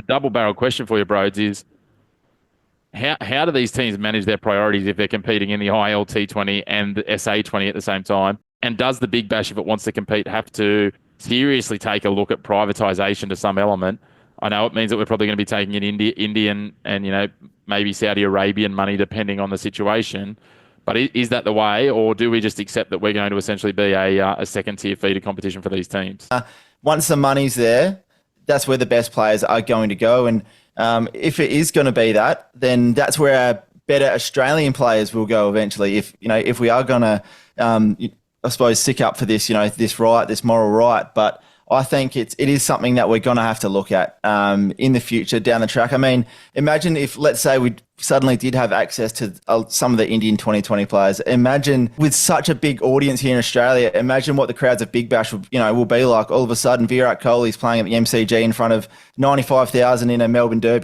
the double barrel question for you, Broads, is how do these teams manage their priorities if they're competing in the IL T20 and the SA20 at the same time? And does the Big Bash, if it wants to compete, have to seriously take a look at privatization to some element? I know it means that we're probably going to be taking in Indian and maybe Saudi Arabian money depending on the situation. But is that the way, or do we just accept that we're going to essentially be a second tier feeder competition for these teams? Once the money's there, that's where the best players are going to go. And if it is going to be that, then that's where our better Australian players will go eventually. If we are going to, I suppose, stick up for this, this moral right. But I think it is something that we're going to have to look at in the future down the track. I mean, imagine if, let's say, we suddenly did have access to some of the Indian 2020 players. Imagine with such a big audience here in Australia, imagine what the crowds of Big Bash will be like. All of a sudden, Virat Kohli's playing at the MCG in front of 95,000 in a Melbourne Derby.